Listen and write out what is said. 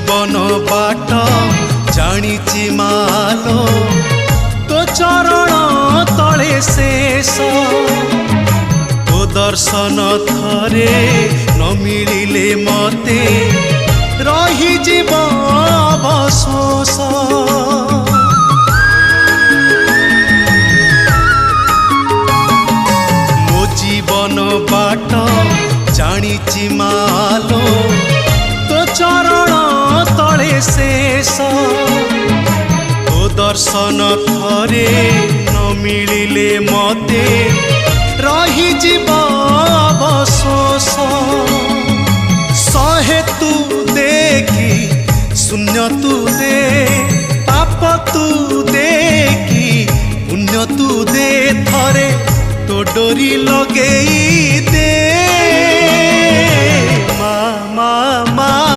जीवन बाट जानिछि मालो तो चरण तले शेष तो दर्शन थरे न मिलिले मते रही जीव अवशोष मो जीवन बाट जानिछि मालो तो चरण तले शेष तो दर्शन थरे न मिलिले मते रही जीव अवशोष सहे तू देखी शून्य तू दे पाप तू देखी पुण्य तू दे थरे तो डोरी लगेई